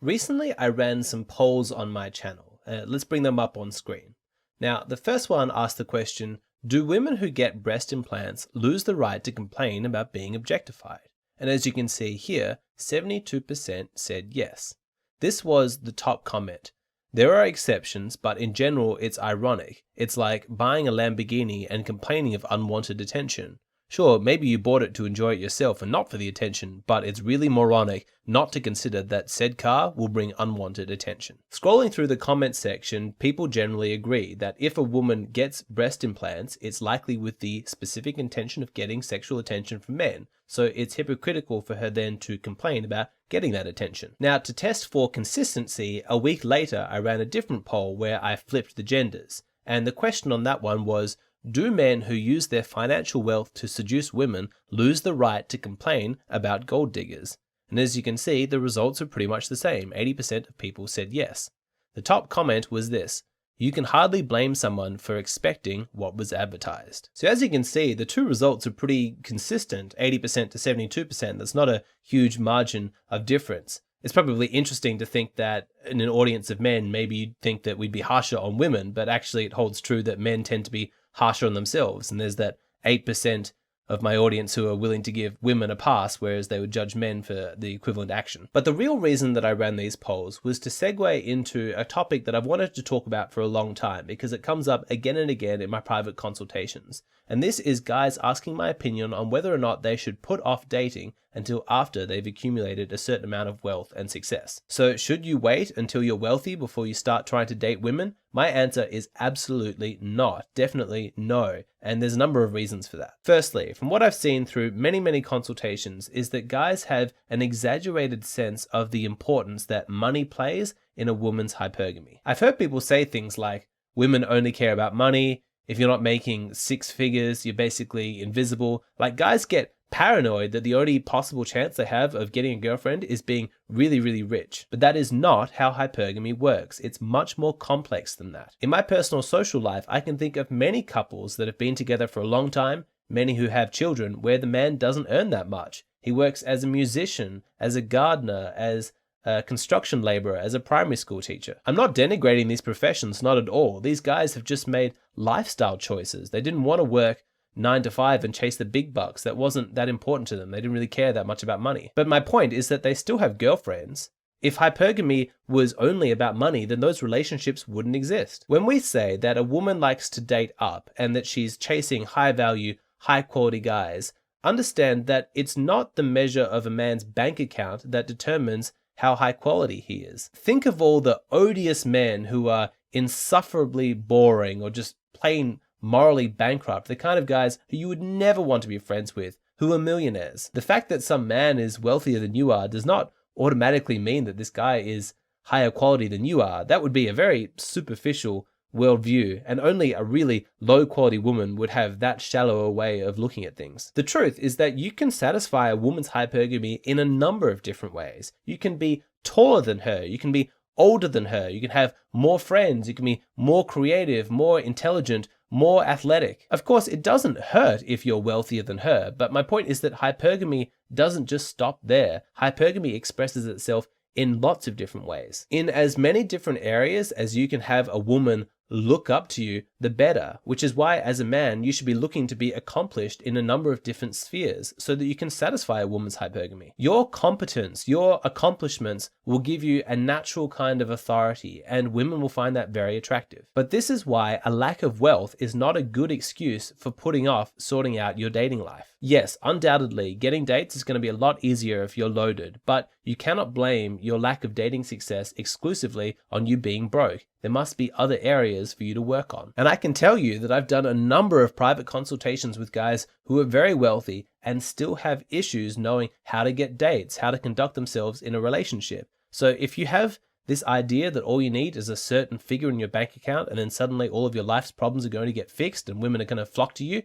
Recently, I ran some polls on my channel. Let's bring them up on screen. Now, the first one asked the question, do women who get breast implants lose the right to complain about being objectified? And as you can see here, 72% said yes. This was the top comment. There are exceptions, but in general, it's ironic. It's like buying a Lamborghini and complaining of unwanted attention. Sure, maybe you bought it to enjoy it yourself and not for the attention, but it's really moronic not to consider that said car will bring unwanted attention. Scrolling through the comments section, people generally agree that if a woman gets breast implants, it's likely with the specific intention of getting sexual attention from men, so it's hypocritical for her then to complain about getting that attention. Now, to test for consistency, a week later I ran a different poll where I flipped the genders, and the question on that one was, do men who use their financial wealth to seduce women lose the right to complain about gold diggers? And as you can see, the results are pretty much the same. 80% of people said yes. The top comment was this: you can hardly blame someone for expecting what was advertised. So as you can see, the two results are pretty consistent, 80% to 72%. That's not a huge margin of difference. It's probably interesting to think that in an audience of men, maybe you'd think that we'd be harsher on women, but actually it holds true that men tend to be harsher on themselves. And there's that 8% of my audience who are willing to give women a pass, whereas they would judge men for the equivalent action. But the real reason that I ran these polls was to segue into a topic that I've wanted to talk about for a long time, because it comes up again and again in my private consultations. And this is guys asking my opinion on whether or not they should put off dating until after they've accumulated a certain amount of wealth and success. So should you wait until you're wealthy before you start trying to date women? My answer is absolutely not. Definitely no. And there's a number of reasons for that. Firstly, from what I've seen through many consultations, is that guys have an exaggerated sense of the importance that money plays in a woman's hypergamy. I've heard people say things like, women only care about money. If you're not making six figures, you're basically invisible. Like, guys get paranoid that the only possible chance they have of getting a girlfriend is being really rich. But that is not how hypergamy works. It's much more complex than that. In my personal social life, I can think of many couples that have been together for a long time, many who have children, where the man doesn't earn that much. He works as a musician, as a gardener, as a construction laborer, as a primary school teacher. I'm not denigrating these professions, not at all. These guys have just made lifestyle choices. They didn't want to work 9 to 5 and chase the big bucks. That wasn't that important to them. They didn't really care that much about money. But my point is that they still have girlfriends. If hypergamy was only about money, then those relationships wouldn't exist. When we say that a woman likes to date up and that she's chasing high value, high quality guys, understand that it's not the measure of a man's bank account that determines how high quality he is. Think of all the odious men who are insufferably boring or just plain morally bankrupt, the kind of guys who you would never want to be friends with, who are millionaires. The fact that some man is wealthier than you are does not automatically mean that this guy is higher quality than you are. That would be a very superficial worldview, and only a really low quality woman would have that shallow a way of looking at things. The truth is that you can satisfy a woman's hypergamy in a number of different ways. You can be taller than her, you can be older than her, you can have more friends, you can be more creative, more intelligent, more athletic. Of course, it doesn't hurt if you're wealthier than her, but my point is that hypergamy doesn't just stop there. Hypergamy expresses itself in lots of different ways. In as many different areas as you can have a woman look up to you, the better, which is why as a man you should be looking to be accomplished in a number of different spheres so that you can satisfy a woman's hypergamy. Your competence, your accomplishments will give you a natural kind of authority, and women will find that very attractive. But this is why a lack of wealth is not a good excuse for putting off sorting out your dating life. Yes, undoubtedly, getting dates is going to be a lot easier if you're loaded, but you cannot blame your lack of dating success exclusively on you being broke. There must be other areas for you to work on. And I can tell you that I've done a number of private consultations with guys who are very wealthy and still have issues knowing how to get dates, how to conduct themselves in a relationship. So if you have this idea that all you need is a certain figure in your bank account and then suddenly all of your life's problems are going to get fixed and women are going to flock to you,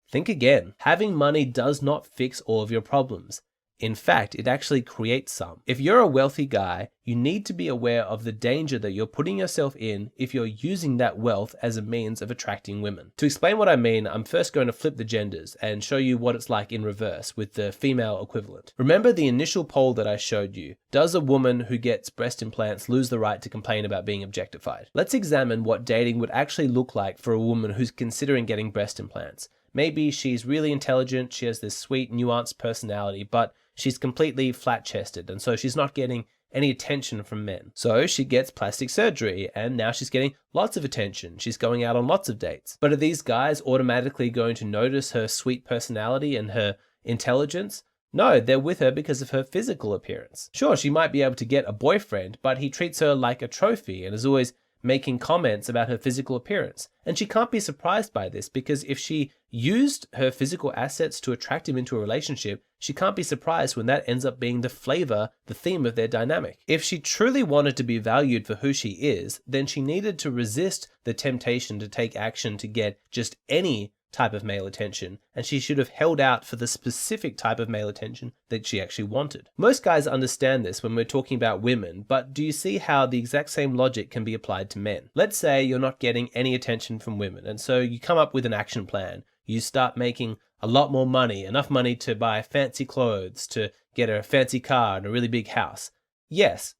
think again. Having money does not fix all of your problems. In fact, it actually creates some. If you're a wealthy guy, you need to be aware of the danger that you're putting yourself in if you're using that wealth as a means of attracting women. To explain what I mean, I'm first going to flip the genders and show you what it's like in reverse with the female equivalent. Remember the initial poll that I showed you? Does a woman who gets breast implants lose the right to complain about being objectified? Let's examine what dating would actually look like for a woman who's considering getting breast implants. Maybe she's really intelligent, she has this sweet, nuanced personality, but she's completely flat-chested, and so she's not getting any attention from men. So she gets plastic surgery, and now she's getting lots of attention. She's going out on lots of dates. But are these guys automatically going to notice her sweet personality and her intelligence? No, they're with her because of her physical appearance. Sure, she might be able to get a boyfriend, but he treats her like a trophy and is always making comments about her physical appearance. And she can't be surprised by this because if she used her physical assets to attract him into a relationship, she can't be surprised when that ends up being the flavor, the theme of their dynamic. If she truly wanted to be valued for who she is, then she needed to resist the temptation to take action to get just any type of male attention, and she should have held out for the specific type of male attention that she actually wanted. Most guys understand this when we're talking about women, but do you see how the exact same logic can be applied to men? Let's say you're not getting any attention from women, and so you come up with an action plan. You start making a lot more money, enough money to buy fancy clothes, to get a fancy car and a really big house. Yes,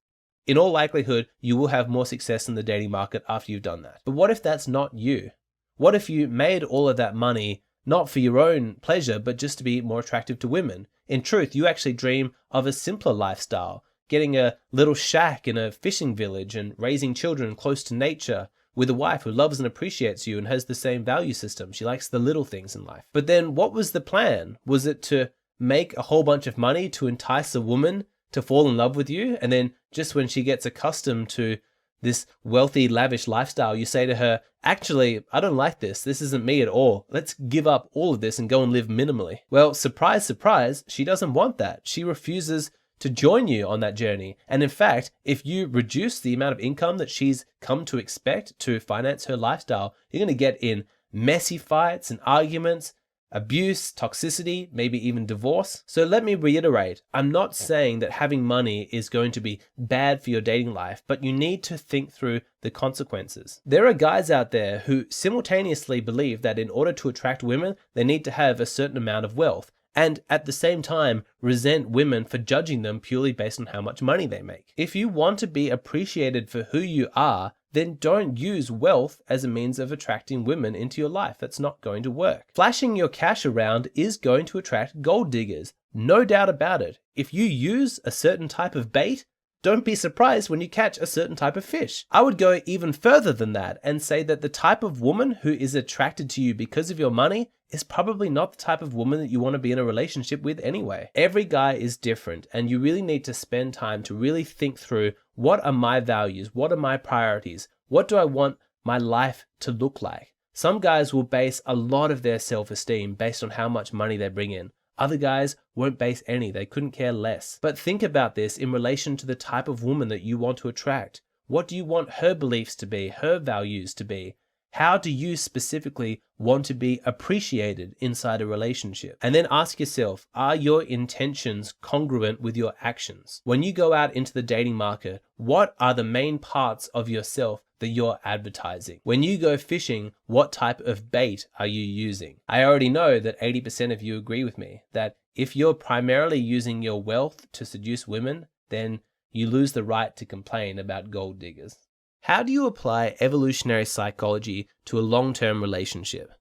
in all likelihood, you will have more success in the dating market after you've done that. But what if that's not you? What if you made all of that money not for your own pleasure, but just to be more attractive to women? In truth, you actually dream of a simpler lifestyle, getting a little shack in a fishing village and raising children close to nature with a wife who loves and appreciates you and has the same value system. She likes the little things in life. But then what was the plan? Was it to make a whole bunch of money to entice a woman to fall in love with you? And then just when she gets accustomed to this wealthy, lavish lifestyle, you say to her, actually, I don't like this. This isn't me at all. Let's give up all of this and go and live minimally. Well, surprise, surprise, she doesn't want that. She refuses to join you on that journey. And in fact, if you reduce the amount of income that she's come to expect to finance her lifestyle, you're going to get in messy fights and arguments, abuse, toxicity, maybe even divorce. So let me reiterate, I'm not saying that having money is going to be bad for your dating life, but you need to think through the consequences. There are guys out there who simultaneously believe that in order to attract women, they need to have a certain amount of wealth, and at the same time resent women for judging them purely based on how much money they make. If you want to be appreciated for who you are, then don't use wealth as a means of attracting women into your life. That's not going to work. Flashing your cash around is going to attract gold diggers, no doubt about it. If you use a certain type of bait, don't be surprised when you catch a certain type of fish. I would go even further than that and say that the type of woman who is attracted to you because of your money is probably not the type of woman that you want to be in a relationship with anyway. Every guy is different, and you really need to spend time to really think through, what are my values? What are my priorities? What do I want my life to look like? Some guys will base a lot of their self-esteem based on how much money they bring in. Other guys won't base any, they couldn't care less. But think about this in relation to the type of woman that you want to attract. What do you want her beliefs to be, her values to be? How do you specifically want to be appreciated inside a relationship? And then ask yourself, are your intentions congruent with your actions? When you go out into the dating market, what are the main parts of yourself that you're advertising? When you go fishing, what type of bait are you using? I already know that 80% of you agree with me that if you're primarily using your wealth to seduce women, then you lose the right to complain about gold diggers. How do you apply evolutionary psychology to a long-term relationship?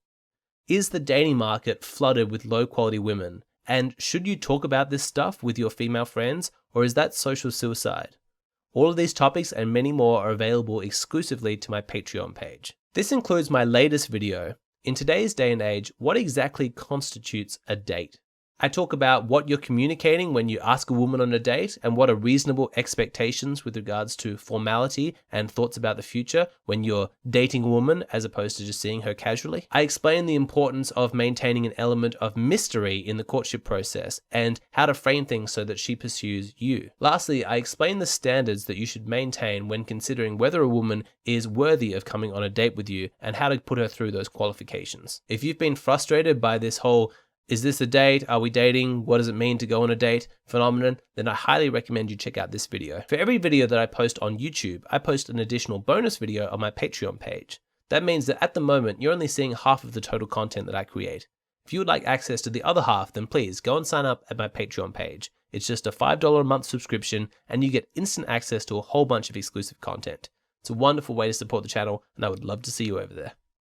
Is the dating market flooded with low-quality women? And should you talk about this stuff with your female friends, or is that social suicide? All of these topics and many more are available exclusively to my Patreon page. This includes my latest video, In today's day and age, what exactly constitutes a date? I talk about what you're communicating when you ask a woman on a date and what are reasonable expectations with regards to formality and thoughts about the future when you're dating a woman as opposed to just seeing her casually. I explain the importance of maintaining an element of mystery in the courtship process and how to frame things so that she pursues you. Lastly, I explain the standards that you should maintain when considering whether a woman is worthy of coming on a date with you and how to put her through those qualifications. If you've been frustrated by this whole Is this a date? Are we dating? What does it mean to go on a date? Phenomenon? Then I highly recommend you check out this video. For every video that I post on YouTube, I post an additional bonus video on my Patreon page. That means that at the moment, you're only seeing half of the total content that I create. If you would like access to the other half, then please go and sign up at my Patreon page. It's just a $5 a month subscription, and you get instant access to a whole bunch of exclusive content. It's a wonderful way to support the channel, and I would love to see you over there.